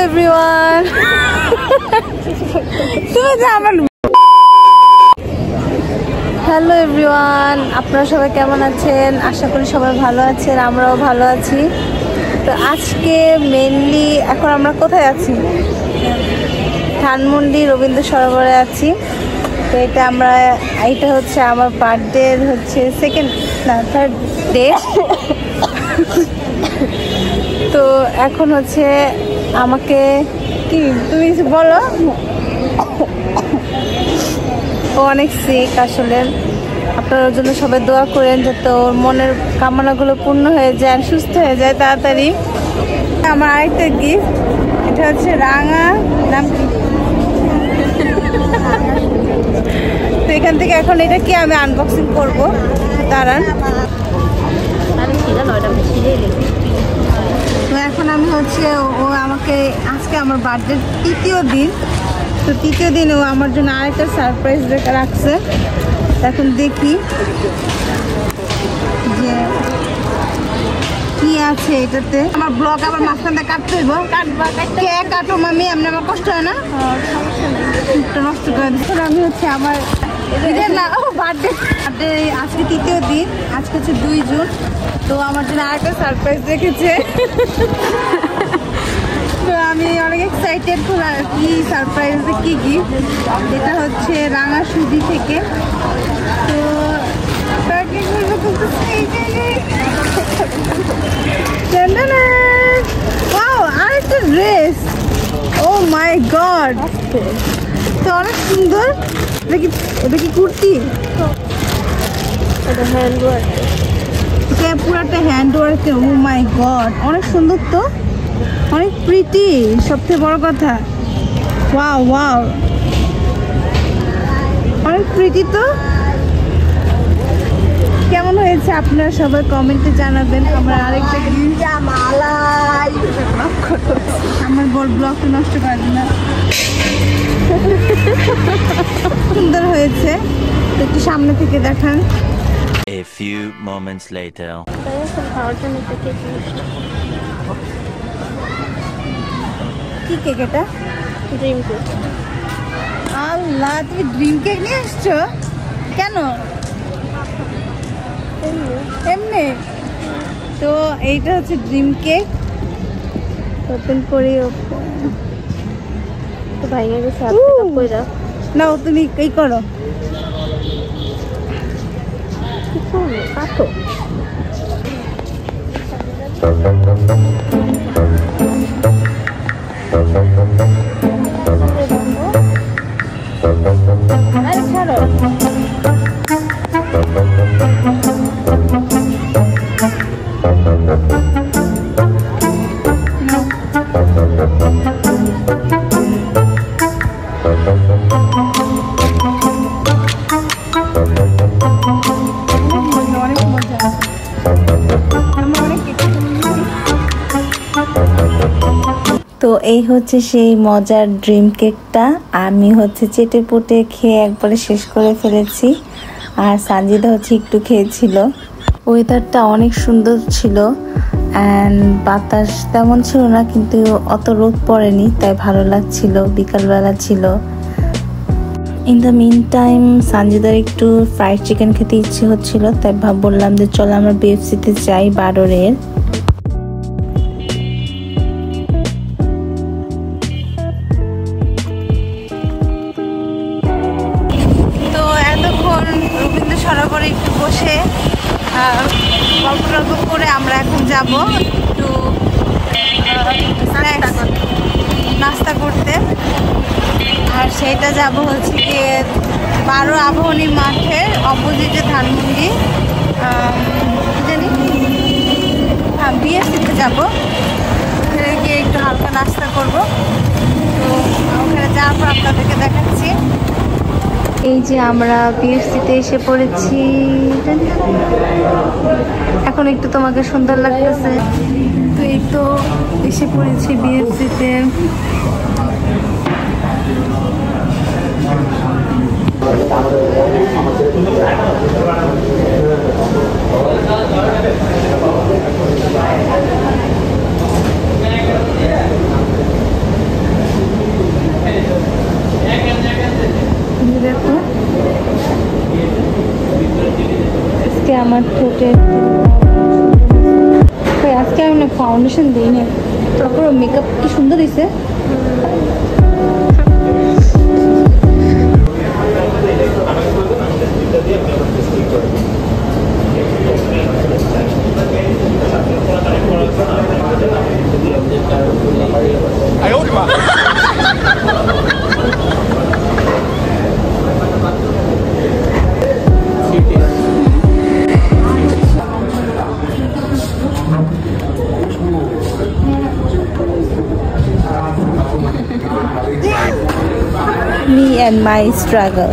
Everyone. Hello everyone, আপনারা সবাই কেমন আছেন? আশা করি সবাই ভালো আছেন, আমরাও ভালো আছি। তো আজকে মেনলি এখন আমরা কোথায় আছি? ধানমন্ডি রবীন্দ্র সরোবরে আছি। তো এটা হচ্ছে আমার বার্থডের হচ্ছে থার্ড ডে। তো এখন হচ্ছে আমাকে কি তুমি বলো, ও অনেক সিক আসলে। আপনার ওর জন্য সবাই দোয়া করেন যাতে ওর মনের কামনাগুলো পূর্ণ হয়ে যায়, সুস্থ হয়ে যায় তাড়াতাড়ি। আমার আরেকটা গিফট, এটা হচ্ছে রাঙা, নাম কি? তো এখান থেকে এখন এটা কি আমি আনবক্সিং করবো, দাঁড়ান। তো এখন আমি হচ্ছে ও আমাকে আজকে আমার বার্থডের তৃতীয় দিন, তো তৃতীয় দিন ও আমার জন্য আরেকটা সারপ্রাইজ রাখছে। এখন দেখি যে কি আছে এটাতে। আমার ব্লগ আবার মাঝখানে কাটতে হইব, কাটো মামি, এমনি আমার কষ্ট হয় না, নষ্ট করে দিচ্ছি। আমি হচ্ছে আমার বার্থডে আজকে তৃতীয় দিন, আজকে হচ্ছে 2 জুন। তো আমার জন্য আরেকটা সারপ্রাইজ রেখেছে। তো আমি অনেক এক্সাইটেড, কি সারপ্রাইজ, কি গিফট। এটা হচ্ছে রাঙা সুজি থেকে। তো আরেকটা ড্রেস, ও মাই গড, তো অনেক সুন্দর। এটা কি কুর্তি? এটা হ্যান্ড ওয়ার্ক, এটা পুরাটা হ্যান্ড ওয়ার্কের। ও মাই গড, অনেক সুন্দর, তো অনেক প্রিটি, সবচেয়ে বড় কথা। ওয়াও ওয়াও, অনেক প্রিটি। তো কেমন হয়েছে আপনারা সবাই কমেন্টে জানাবেন। আমার আরেকটা আমার বড় ব্লগটা নষ্ট করে না, সুন্দর হয়েছে। একটু সামনে থেকে দেখান। A few moments later. কি কেক এটা? Dream cake. আল্লাহ, তুমি ড্রিম কেক নিয়ে আসছো কেন? এমনি তো এইটা হচ্ছে ড্রিম কেক। ওপেন করি, তো ভাইয়া গেছে, নাও তুমি এই করো, কাটো। আরে ছাড়ো। তো এই হচ্ছে সেই মজার ড্রিম কেকটা। আমি হচ্ছে চেটে পুটে খেয়ে একবারে শেষ করে ফেলেছি, আর সানজিদা হচ্ছে একটু খেয়েছিল। ওয়েদারটা অনেক সুন্দর ছিল, অ্যান্ড বাতাস তেমন ছিল না, কিন্তু অত রোদ পড়েনি, তাই ভালো লাগছিল। বিকালবেলা ছিল। ইন দ্য মিন টাইম সানজিদার একটু ফ্রাইড চিকেন খেতে ইচ্ছে হচ্ছিল, তাই বললাম যে চলো আমরা বিএফসিতে যাই, বারোরের। রবীন্দ্র সরোবরে একটু বসে গল্প টল্প করে আমরা এখন যাব একটু নাস্তা করতে। আর সেইটা যাব হচ্ছে গিয়ে 12 আবাহনী মাঠের অপোজিটে ধানমন্ডি, জানি বিএসসিতে যাবো। ওখানে গিয়ে একটু হালকা নাস্তা করব। তো ওখানে যাওয়ার পর আপনাদেরকে দেখাচ্ছি। এই যে আমরা বিএফসিতে এসে পড়েছি, এখন একটু তোমাকে সুন্দর লাগতেছে। তো এই তো এসে পড়েছি বিএফসিতে। আমার ঠোঁটের আজকে আমি না ফাউন্ডেশন দিই না, তারপর মেকআপ কি সুন্দর দিছে। Me and my struggle.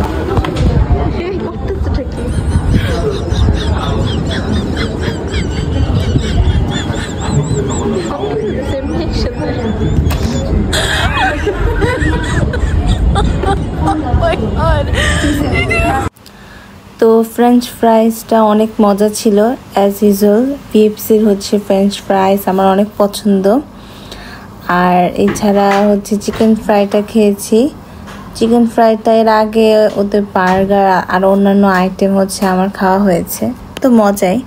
তো ফ্রেঞ্চ ফ্রাইসটা অনেক মজা ছিল অ্যাজ ইউজুয়াল। ভিএফসির হচ্ছে ফ্রেঞ্চ ফ্রাইস আমার অনেক পছন্দ। আর এছাড়া হচ্ছে চিকেন ফ্রাইটা খেয়েছি। চিকেন ফ্রাইটা এর আগে ওদের বার্গার আর অন্যান্য আইটেম হচ্ছে আমার খাওয়া হয়েছে, তো মজাই।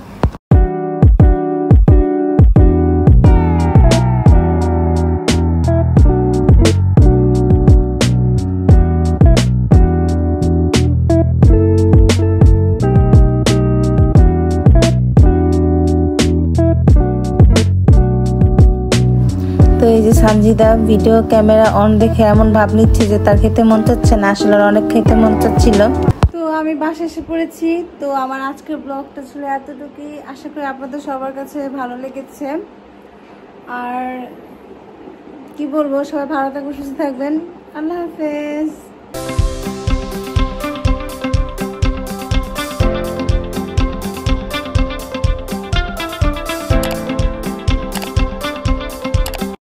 তো এই যে সানজিদা ভিডিও ক্যামেরা অন দেখে এমন ভাব নিচ্ছে যে তার খেতে মন চাচ্ছে না, আসলে অনেক খেতে মন চাচ্ছিল। তো আমি বাসায় এসে পড়েছি। তো আমার আজকের ব্লগটা ছিল এতটুকুই। আশা করি আপনাদের সবার কাছে ভালো লেগেছে। আর কি বলবো, সবাই ভালো থাকবেন, সুস্থ থাকবেন। আল্লাহ হাফেজ।